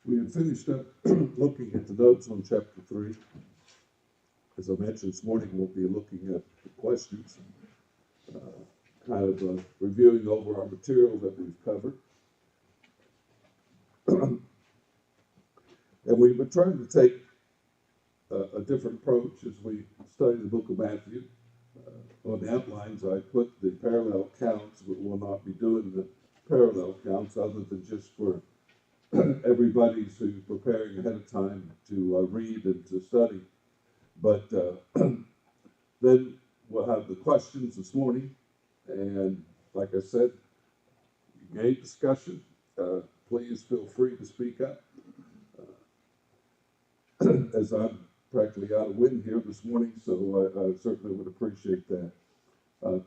We had finished up looking at the notes on chapter 3. As I mentioned this morning, we'll be looking at the questions, uh, reviewing over our material that we've covered. And we were trying to take a different approach as we study the book of Matthew. On the outlines, I put the parallel counts, but we'll not be doing the parallel counts other than just for everybody who's preparing ahead of time to read and to study. But then we'll have the questions this morning, and like I said, engage discussion. Please feel free to speak up. As I'm practically out of wind here this morning, so I certainly would appreciate that.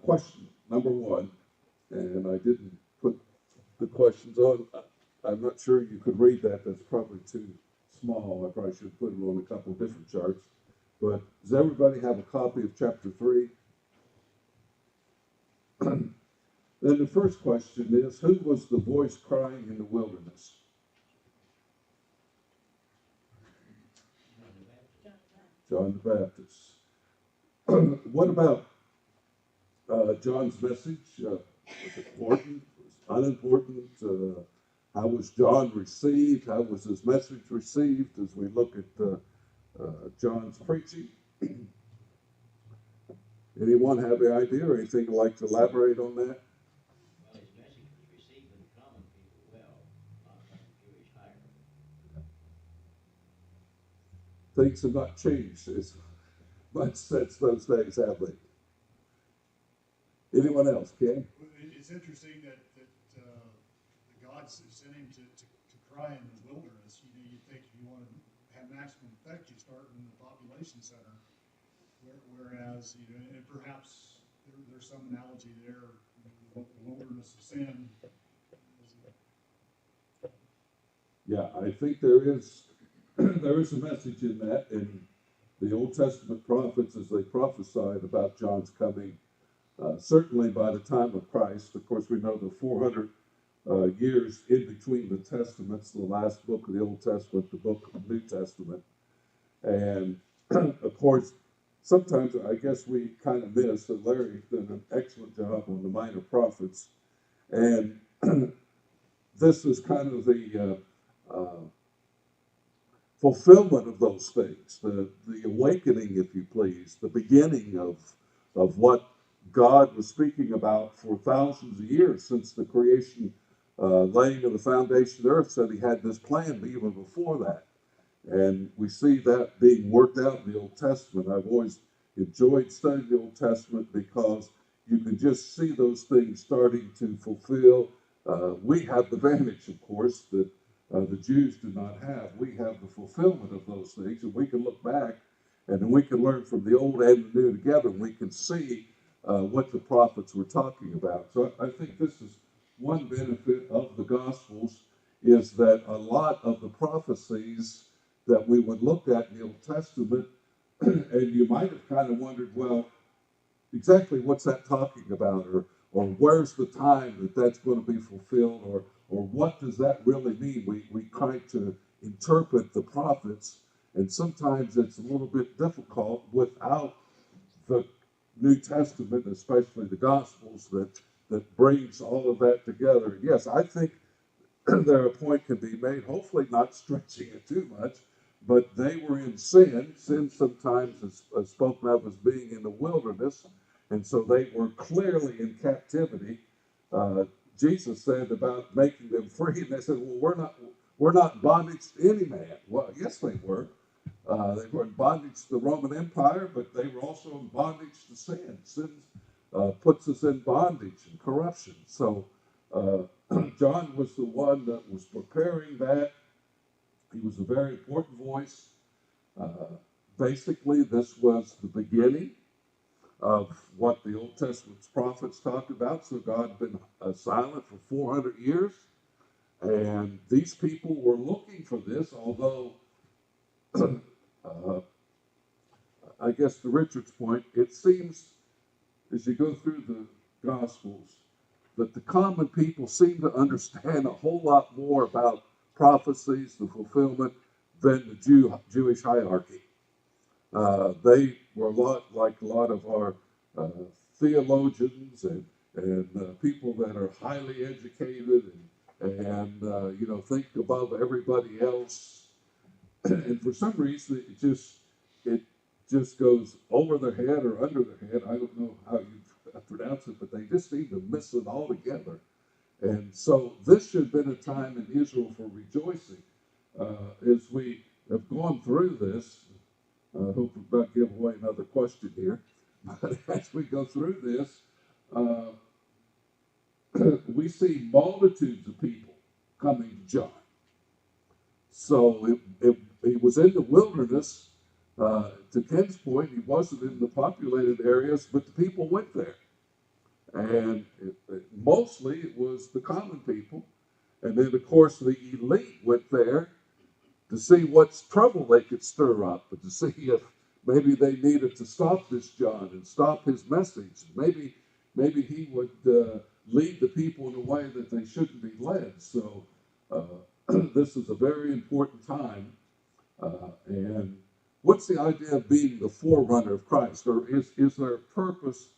Question number one, and I didn't put the questions on. I'm not sure you could read that. That's probably too small. I probably should put it on a couple of different charts. But does everybody have a copy of chapter 3? Then the first question is, who was the voice crying in the wilderness? John the Baptist. What about John's message? Was it important? Was it unimportant? How was John received? How was his message received as we look at John's preaching? Anyone have an idea or anything you'd like to elaborate on that? Well, his message was received with the common people well, not by the Jewish hierarchy. Things have not changed as much since those days, have they? Anyone else, Ken? It's interesting that God sent him to cry in the wilderness. You think if you want to have maximum effect, you start in the population center. Whereas, and perhaps there's some analogy there, the wilderness of sin. Yeah, I think there is a message in that, and the Old Testament prophets, as they prophesied about John's coming, certainly by the time of Christ. Of course, we know the 400 years in between the Testaments, the last book of the Old Testament, the book of the New Testament. And of course, sometimes I guess we kind of miss that Larry did an excellent job on the minor prophets. And this is kind of the fulfillment of those things, the awakening, if you please, the beginning of what God was speaking about for thousands of years since the creation, laying of the foundation of the earth, said he had this plan even before that. And we see that being worked out in the Old Testament. I've always enjoyed studying the Old Testament because you can just see those things starting to fulfill. We have the advantage, of course, that the Jews do not have. We have the fulfillment of those things, and we can look back and then we can learn from the old and the new together, and we can see what the prophets were talking about. So I think this is one benefit of the Gospels, is that a lot of the prophecies that we would look at in the Old Testament, and you might have kind of wondered, well, exactly what's that talking about, or where's the time that that's going to be fulfilled, or what does that really mean? We try to interpret the prophets, and sometimes it's a little bit difficult without the New Testament, especially the Gospels, that brings all of that together. Yes, I think there a point can be made, hopefully not stretching it too much, but they were in sin. Sin sometimes is spoken of as being in the wilderness, and so they were clearly in captivity. Jesus said about making them free, and they said, well, we're not bondage to any man. Well, yes, they were. They were in bondage to the Roman Empire, but they were also in bondage to sin. Sin puts us in bondage and corruption. So John was the one that was preparing that. He was a very important voice. Basically, this was the beginning of what the Old Testament's prophets talked about. So God had been silent for 400 years. And these people were looking for this, although I guess to Richard's point, it seems as you go through the Gospels that the common people seem to understand a whole lot more about prophecies, the fulfillment, than the Jewish hierarchy. They were a lot like a lot of our theologians and people that are highly educated and think above everybody else. And for some reason, it just goes over their head or under their head. I don't know how you pronounce it, but they just seem to miss it altogether. And so this should have been a time in Israel for rejoicing. As we have gone through this, I hope we're not give away another question here, but as we go through this, uh, we see multitudes of people coming to John. So he was in the wilderness. To Ken's point, he wasn't in the populated areas, but the people went there. And mostly it was the common people. And then, of course, the elite went there to see what trouble they could stir up, and to see if maybe they needed to stop this John and stop his message. Maybe he would lead the people in a way that they shouldn't be led. So this is a very important time. And what's the idea of being the forerunner of Christ? Or is there a purpose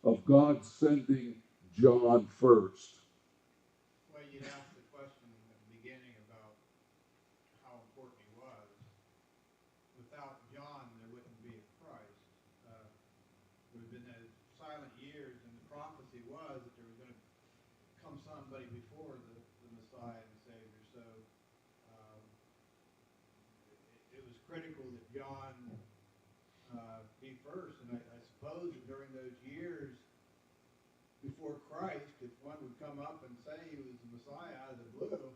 of God sending John first? Well, you'd ask the question at the beginning about how important he was. Without John, there wouldn't be a Christ. There would have been those silent years, and the prophecy was that there was going to come somebody before the Messiah and the Savior. So it was critical that John be first. And I suppose that during those years before Christ, if one would come up and say he was the Messiah out of the blue,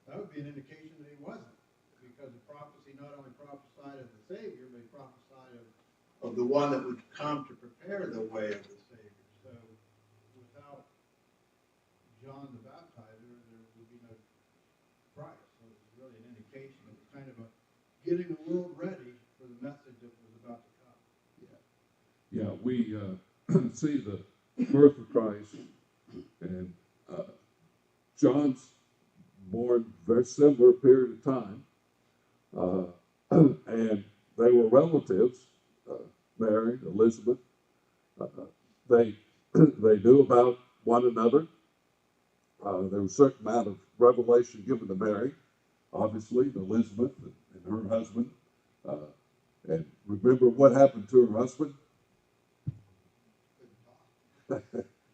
that would be an indication that he wasn't. Because the prophecy not only prophesied of the Savior, but he prophesied of the one that would come to prepare the way of the Savior. So without John the Baptizer, there would be no Christ. So it's really an indication of kind of a getting the world ready for the message that was about to come. Yeah, we see the birth of Christ, and John's born very similar period of time, and they were relatives, Mary, Elizabeth. They they knew about one another. There was a certain amount of revelation given to Mary, obviously, to Elizabeth and her husband. And remember what happened to her husband?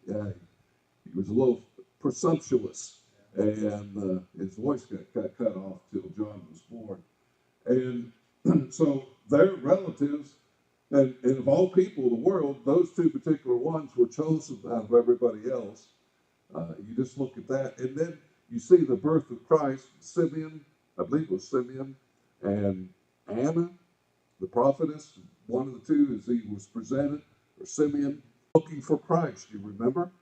Yeah, he was a little presumptuous, and his voice got cut off till John was born. And so their relatives, and of all people in the world, those two particular ones were chosen out of everybody else. You just look at that, and then you see the birth of Christ. Simeon, I believe it was Simeon, and Anna, the prophetess, one of the two, as he was presented, or Simeon, looking for Christ. You remember?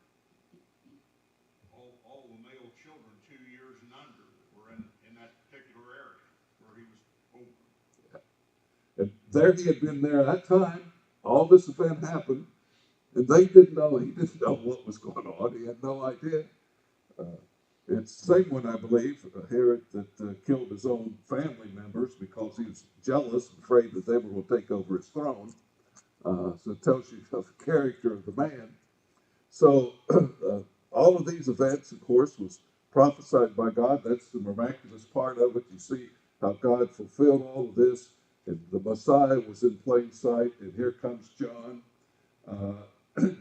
All the male children 2 years and under were in that particular area where he was born. And there he had been there at that time. All this event happened, and they didn't know. He didn't know what was going on. He had no idea. It's the same one, I believe, Herod, that killed his own family members because he was jealous, afraid that they were going to take over his throne. So it tells you of the character of the man. So all of these events, of course, was prophesied by God. That's the miraculous part of it. You see how God fulfilled all of this, and the Messiah was in plain sight, and here comes John.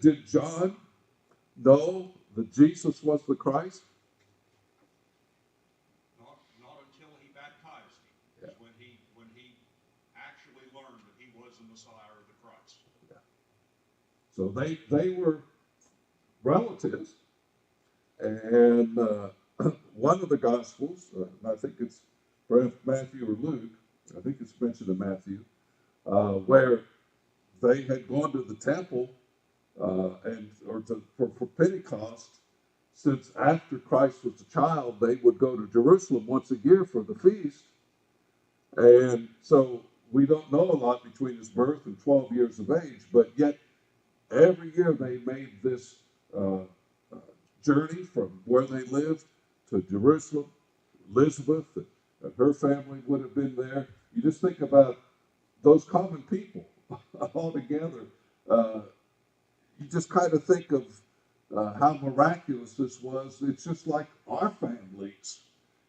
Did John know that Jesus was the Christ? Not until he baptized him. Yeah. When he actually learned that he was the Messiah or the Christ. Yeah. So they were relatives, and one of the Gospels, and I think it's Matthew or Luke, I think it's mentioned in Matthew, where they had gone to the temple for Pentecost. Since after Christ was a child, they would go to Jerusalem once a year for the feast. And so we don't know a lot between his birth and 12 years of age, but yet every year they made this journey from where they lived to Jerusalem, Elizabeth and her family would have been there. You just think about those common people all together. You just kind of think of how miraculous this was. It's just like our families.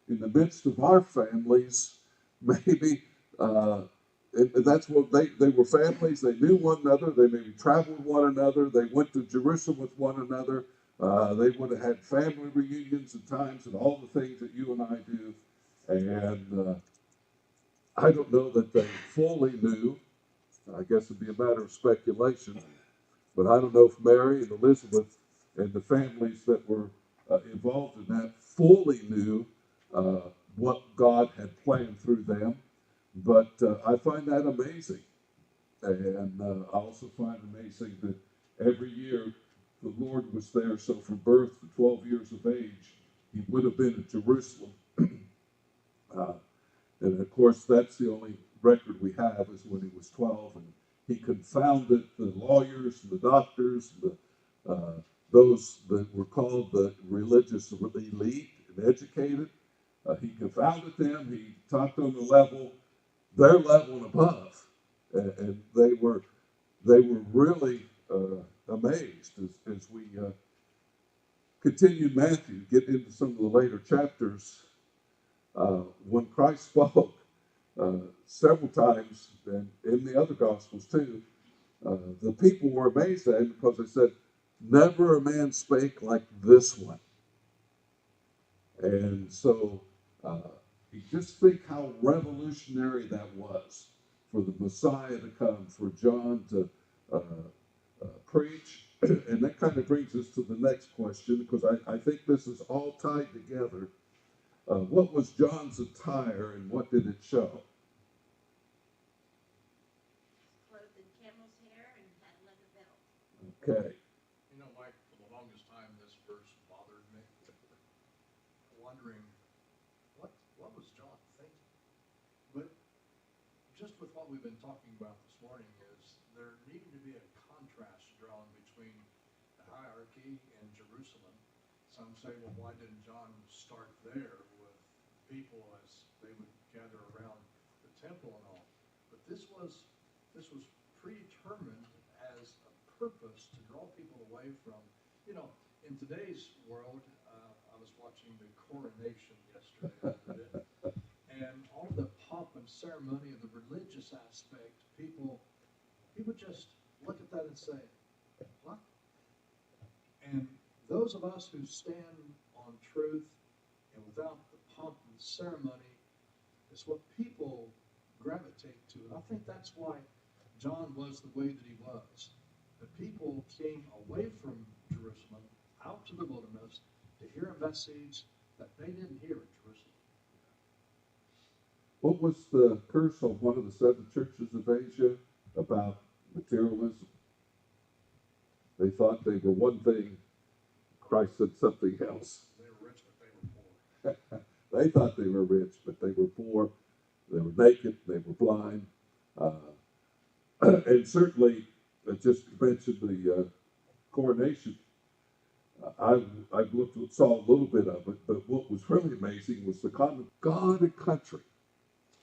In the midst of our families, maybe, and that's what they were families. They knew one another. They maybe traveled with one another. They went to Jerusalem with one another. They would have had family reunions at times and all the things that you and I do. And I don't know that they fully knew. I guess it'd be a matter of speculation. But I don't know if Mary and Elizabeth and the families that were involved in that fully knew what God had planned through them. But I find that amazing. And I also find amazing that every year the Lord was there. So from birth to 12 years of age, he would have been at Jerusalem. uh, and of course, that's the only record we have is when he was 12. And he confounded the lawyers, the doctors, those that were called the religious elite and educated. He confounded them. He taught them their level and above, and they were really amazed as we continued Matthew, get into some of the later chapters. When Christ spoke several times, and in the other Gospels too, the people were amazed at him because they said, "Never a man spake like this one." And so you just think how revolutionary that was for the Messiah to come, for John to preach. And that kind of brings us to the next question, because I think this is all tied together. What was John's attire and what did it show? Clothed in camel's hair and had a leather belt. Okay. You know, Mike, for the longest time, this verse bothered me, wondering what was John thinking? But just with what we've been talking about this morning is there needed to be a contrast drawn between the hierarchy in Jerusalem. Some say, well, why didn't John start there with people as they would gather around the temple and all? But this was predetermined as a purpose to draw people away from, you know, in today's world, I was watching the coronation yesterday a little bit, and all the pomp and ceremony of the religious aspect, people just look at that and say, what? And those of us who stand on truth and without the pomp and ceremony is what people gravitate to. And I think that's why John was the way that he was. The people came away from Jerusalem out to the wilderness to hear a message that they didn't hear in Jerusalem. What was the curse of one of the seven churches of Asia about materialism? They thought they were one thing. Christ said something else. They were rich, but they were poor. They thought they were rich, but they were poor. They were naked. They were blind. And certainly, just to mention the coronation, I saw a little bit of it, but what was really amazing was the comment, God and country.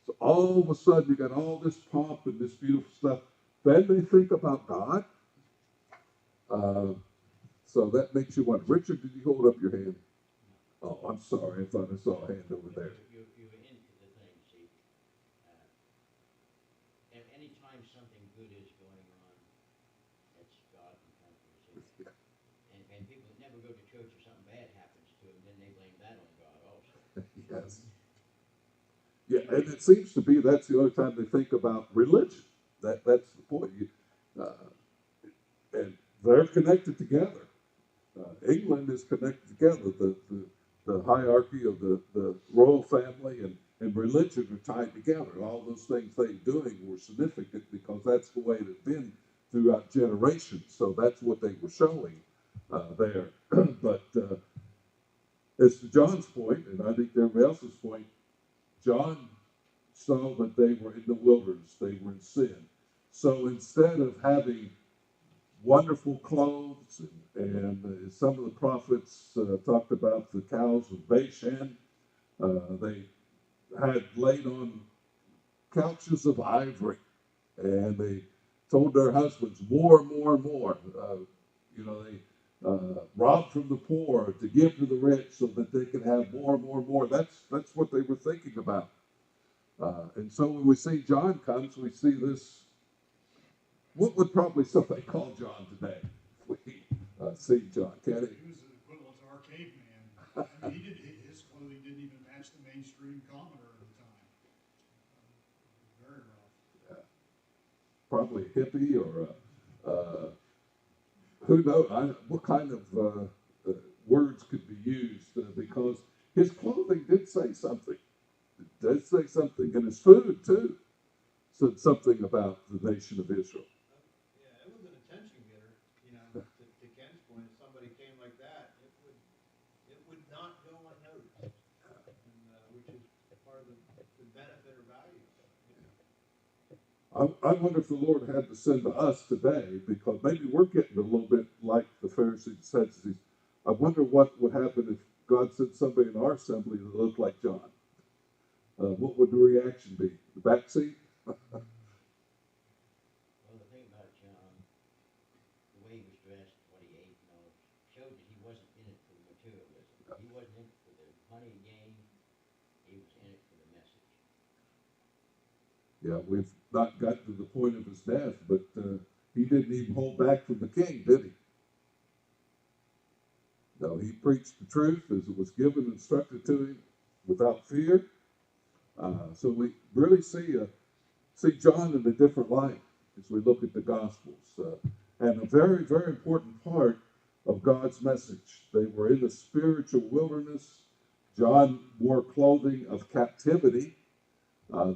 So all of a sudden, you got all this pomp and this beautiful stuff. Then they think about God. So that makes you wonder. Richard, did you hold up your hand? Oh, I'm sorry. I thought I saw a hand over there. You were into the thing, see. And any time something good is going on, it's God and country, see. And people that never go to church or something bad happens to them, then they blame that on God also. Yes. Yeah, and it seems to be that's the only time they think about religion. That's the point. And they're connected together. England is connected together. The hierarchy of the royal family and religion are tied together. And all those things they were doing were significant because that's the way it had been throughout generations. So that's what they were showing there. But as to John's point, and I think everybody else's point, John saw that they were in the wilderness. They were in sin. So instead of having wonderful clothes, and some of the prophets talked about the cows of Bashan. They had laid on couches of ivory, and they told their husbands more and more and more. They robbed from the poor to give to the rich so that they could have more and more and more. That's what they were thinking about. And so when we see John comes, we see this. What would probably somebody call John today? If we see John, can it? He was the equivalent to our caveman. I mean, his clothing didn't even match the mainstream commoner of the time. Very rough. Probably a hippie or who knows? What kind of words could be used because his clothing did say something. It did say something, and his food too said something about the nation of Israel. Yeah, it was an attention getter, to Ken's point, if somebody came like that, it would not go unnoticed. And, which is part of the benefit or value of it. I wonder if the Lord had to send to us today because maybe we're getting a little bit like the Pharisees and Sadducees. I wonder what would happen if God sent somebody in our assembly that looked like John. What would the reaction be? The backseat? Well, the thing about John, the way he was dressed, what he ate, showed that he wasn't in it for the materialism. He wasn't in it for the money gain. He was in it for the message. Yeah, we've not got to the point of his death, but he didn't even hold back from the king, did he? No, he preached the truth as it was given, instructed to him, without fear. So we really see John in a different light as we look at the Gospels, and a very, very important part of God's message. They were in a spiritual wilderness. John wore clothing of captivity.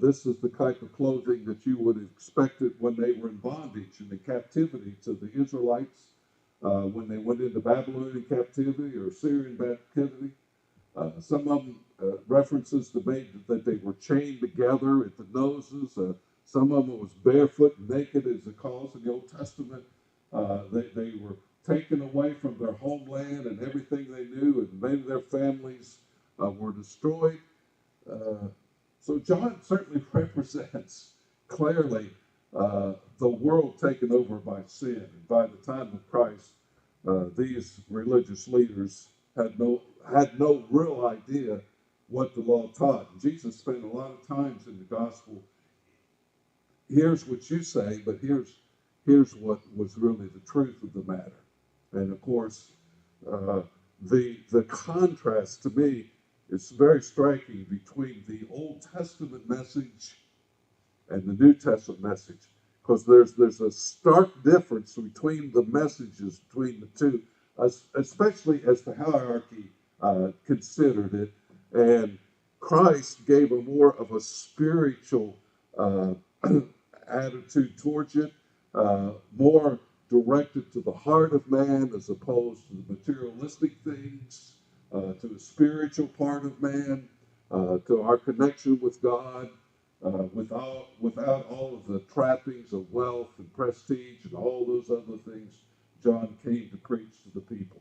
This is the type of clothing that you would have expected when they were in bondage and in captivity to the Israelites, when they went into Babylonian captivity or Syrian captivity. Some of them references to made that they were chained together at the noses. Some of them was barefoot and naked, as it calls in the Old Testament. They were taken away from their homeland and everything they knew, and many of their families were destroyed. So John certainly represents clearly the world taken over by sin. And by the time of Christ, these religious leaders had no real idea what the law taught. And Jesus spent a lot of times in the gospel. Here's what you say, but here's what was really the truth of the matter. And of course, the contrast to me is very striking between the Old Testament message and the New Testament message, because there's a stark difference between the messages between the two, especially as the hierarchy considered it. And Christ gave a more of a spiritual attitude towards it, more directed to the heart of man as opposed to the materialistic things, to the spiritual part of man, to our connection with God, without all of the trappings of wealth and prestige and all those other things John came to preach to the people.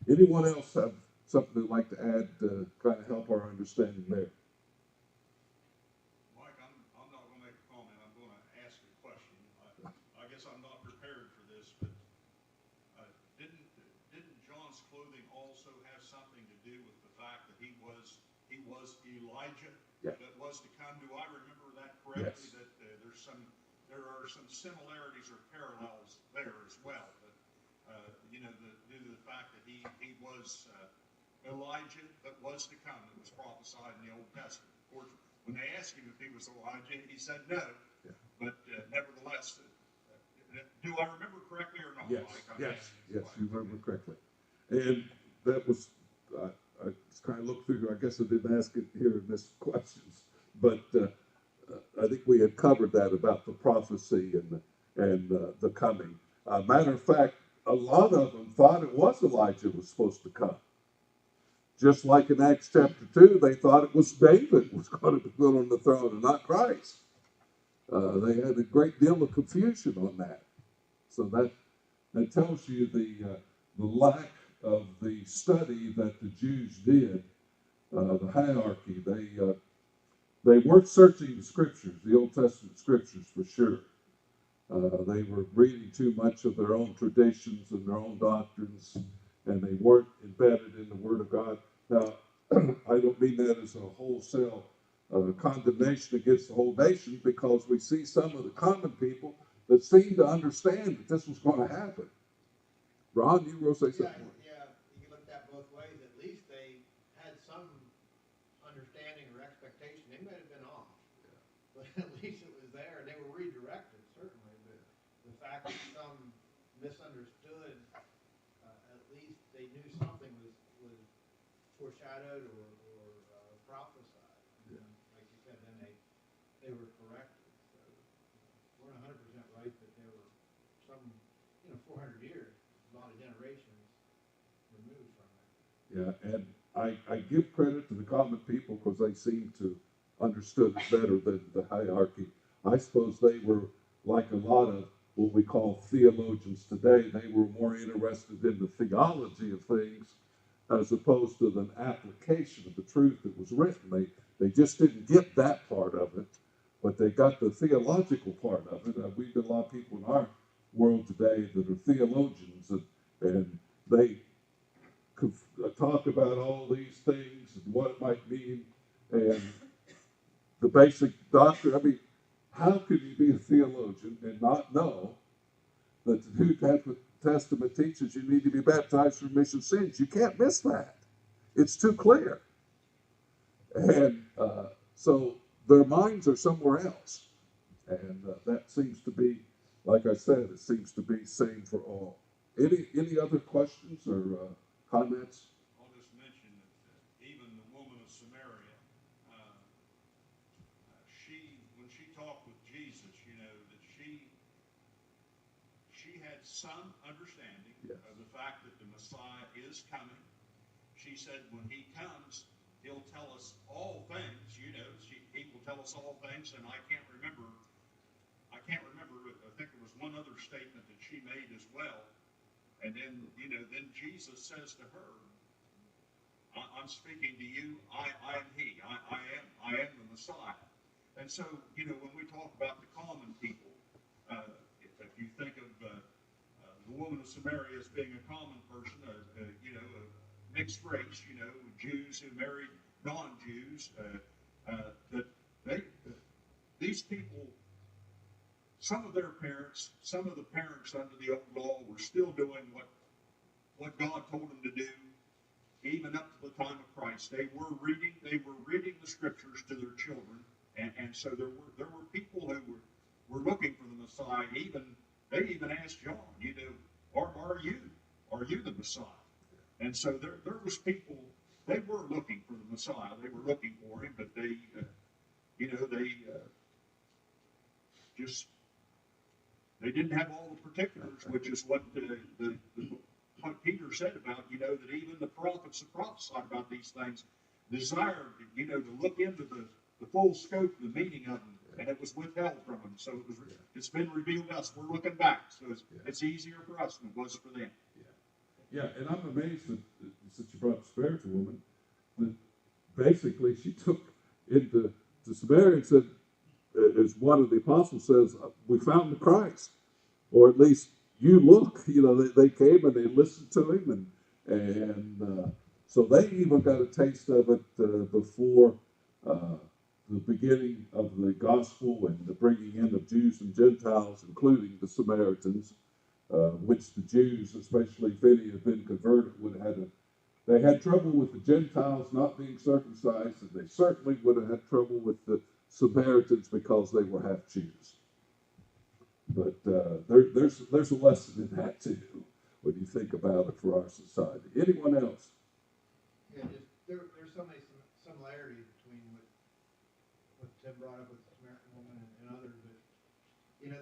Anyone else have something they'd like to add to kind of help our understanding there? Mike, I'm not going to make a comment. I'm going to ask a question. I guess I'm not prepared for this, but didn't John's clothing also have something to do with the fact that he was Elijah that was to come? Do I remember that correctly? Yes. That there are some similarities or parallels there as well. But due to the fact that he was Elijah that was to come, that was prophesied in the Old Testament. Of course, when they asked him if he was Elijah, he said no. Yeah. But nevertheless, do I remember correctly or not, Yes, Mike? yes, you remember correctly. And that was, I just kind of looked through, I guess I didn't ask it here in this questions, but I think we had covered that about the prophecy and the coming. Matter of fact, a lot of them thought it was Elijah was supposed to come. Just like in Acts chapter 2, they thought it was David was going to be put on the throne and not Christ. They had a great deal of confusion on that. So that tells you the lack of the study that the Jews did the hierarchy. They weren't searching the scriptures, the Old Testament scriptures for sure. They were reading too much of their own traditions and their own doctrines, and they weren't embedded in the Word of God. Now, I don't mean that as a wholesale condemnation against the whole nation, because we see some of the common people that seem to understand that this was going to happen. Ron, you were going to say Yeah, something? yeah, you can look at that both ways. At least they had some understanding or expectation. They might have been off, but at least it was there. They were redirected, certainly. But the fact that some misunderstood, at least they knew something was foreshadowed or prophesied. Yeah. And like you said, then they were corrected. So we're 100% right that there were some, 400 years, a lot of generations removed from that. Yeah, and I give credit to the common people because they seem to understood it better than the hierarchy. I suppose they were like a lot of what we call theologians today. They were more interested in the theology of things as opposed to the application of the truth that was written. They just didn't get that part of it, but they got the theological part of it. We've got a lot of people in our world today that are theologians, and they could talk about all these things and what it might mean, and the basic doctrine. I mean, how could you be a theologian and not know that the New Testament teaches you need to be baptized for remission of sins? You can't miss that. It's too clear. And so their minds are somewhere else. And that seems to be, like I said, it seems to be same for all. Any other questions or comments? I'll just mention that even the woman of Samaria, when she talked with Jesus, that she had some understanding Yes. of the fact that the Messiah is coming. She said, when he comes, he'll tell us all things. He will tell us all things, and I can't remember. I think there was one other statement that she made as well. And then, then Jesus says to her, I'm speaking to you. I am he. I am the Messiah. And so, when we talk about the common people, if you think of the woman of Samaria as being a common person, a mixed race, Jews who married non-Jews, that these people, some of the parents under the old law were still doing what God told them to do, even up to the time of Christ. They were reading the scriptures to their children, and so there were people who were looking for the Messiah. They even asked John, are you the Messiah? And so there was people, they were looking for the Messiah. They were looking for him, but they didn't have all the particulars, which is what what Peter said about, that even the prophets that prophesied about these things desired, to look into the full scope, the meaning of them, and it was withheld from them. So it's been revealed to us. We're looking back, so it's easier for us than it was for them. Yeah, and I'm amazed that since you brought the Samaritan woman, that basically she took into Samaria and said, as one of the apostles says, we found the Christ, or at least you look. They came and they listened to him, and so they even got a taste of it before the beginning of the gospel and the bringing in of Jews and Gentiles, including the Samaritans, which the Jews, especially if any had been converted, they had trouble with the Gentiles not being circumcised, and they certainly would have had trouble with the Samaritans because they were half Jews. But there's a lesson in that too, when you think about it for our society. Anyone else? Yeah, there's so many similarities between what Tim brought up with the Samaritan woman and others. But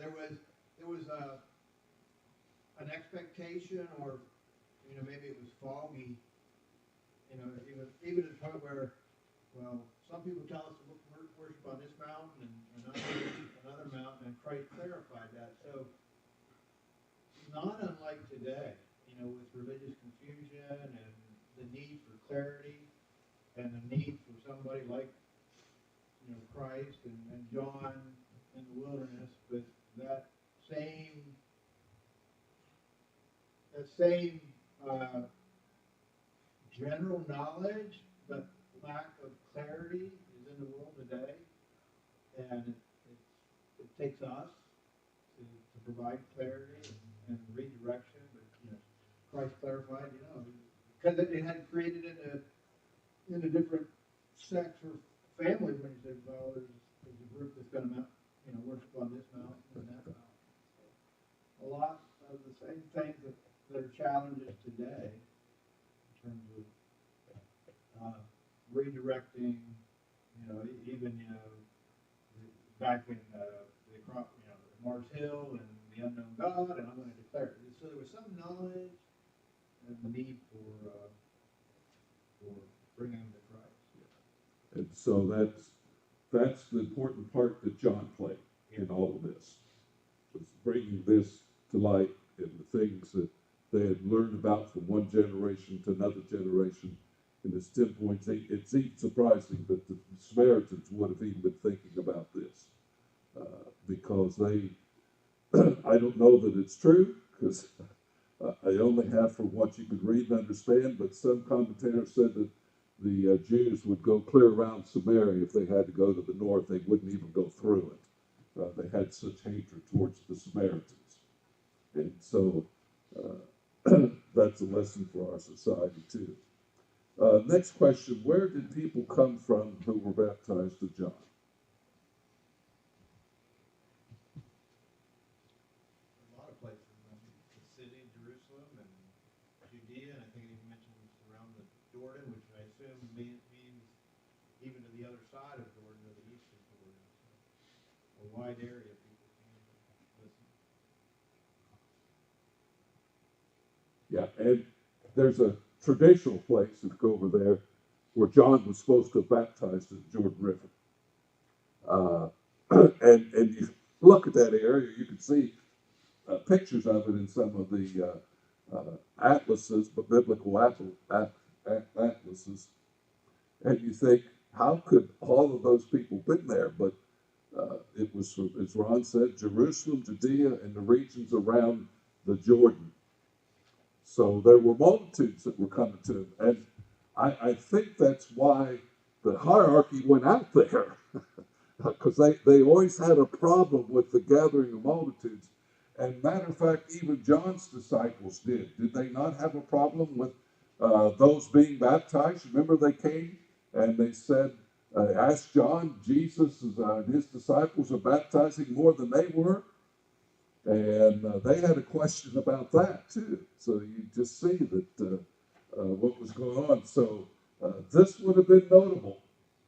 there was an expectation, or maybe it was foggy. Even to the point where, well, some people tell us to worship on this mountain and another mountain, and Christ clarified that. So not unlike today, with religious confusion and the need for clarity. and the need for somebody like, Christ and John in the wilderness, but that same, that same, general knowledge, but lack of clarity is in the world today. And it takes us to provide clarity and redirection, but, Christ clarified, because it had created in a different sects or families when he said, well, there's a group that's going to, worship on this mountain and that mountain. So a lot of the same things that are challenges today in terms of redirecting, even, back in Mars Hill and the unknown God, and I'm going to declare it. So there was some knowledge and the need for bringing them to Christ. And so that's the important part that John played in all of this, was bringing this to light and the things that they had learned about from one generation to another generation. And as Tim points out, it's even surprising that the Samaritans would have even been thinking about this, because they, I don't know that it's true, because I only have from what you could read and understand, but some commentators said that the Jews would go clear around Samaria. If they had to go to the north, they wouldn't even go through it. They had such hatred towards the Samaritans. And so that's a lesson for our society too. Next question, where did people come from who were baptized of John? A lot of places. The city, Jerusalem, and Judea, and I think he mentioned around the Jordan, which I assume means even to the other side of Jordan, or the east of Jordan. So a wide area people came to listen. Yeah, and there's a traditional place, if you go over there, where John was supposed to have baptized in the Jordan River. And you look at that area, you can see pictures of it in some of the atlases, but biblical atlases. And you think, how could all of those people been there? But it was, as Ron said, Jerusalem, Judea, and the regions around the Jordan. So there were multitudes that were coming to him. And I think that's why the hierarchy went out there, because they always had a problem with the gathering of multitudes. And matter of fact, even John's disciples did. Did they not have a problem with those being baptized? Remember, they came and they said, asked John, Jesus and his disciples are baptizing more than they were. And they had a question about that too. So you just see that what was going on. So this would have been notable.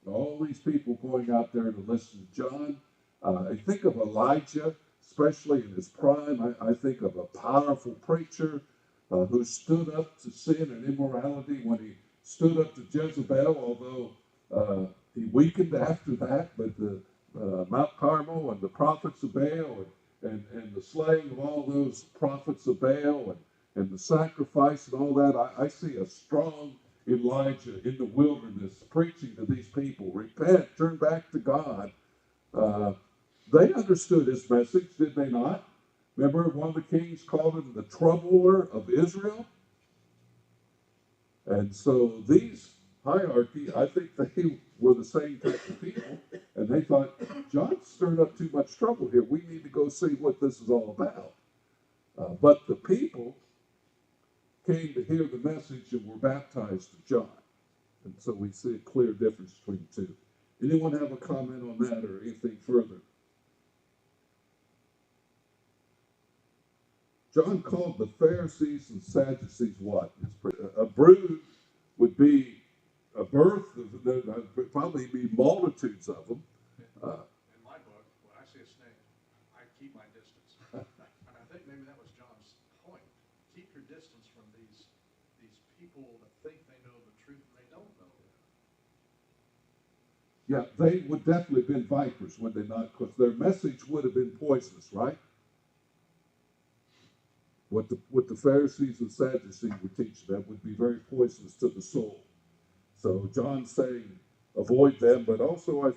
All these people going out there to listen to John. I think of Elijah, especially in his prime. I think of a powerful preacher who stood up to sin and immorality when he stood up to Jezebel, although he weakened after that. But the Mount Carmel and the prophets of Baal and the slaying of all those prophets of Baal and the sacrifice and all that, I see a strong Elijah in the wilderness preaching to these people, repent, turn back to God. They understood his message, did they not? Remember, one of the kings called him the troubler of Israel? And so these hierarchy, I think they were the same type of people, and they thought, John's stirring up too much trouble here. We need to go see what this is all about. But the people came to hear the message and were baptized of John. And so we see a clear difference between the two. Anyone have a comment on that or anything further? John called the Pharisees and Sadducees what? A brood would be a birth, there would probably be multitudes of them. In my book, when I see a snake, I keep my distance. And I think maybe that was John's point. Keep your distance from these people that think they know the truth and they don't know it. Yeah, they would definitely have been vipers, would they not? Because their message would have been poisonous, right? What the Pharisees and Sadducees were teaching, that would be very poisonous to the soul. So John's saying, avoid them, but also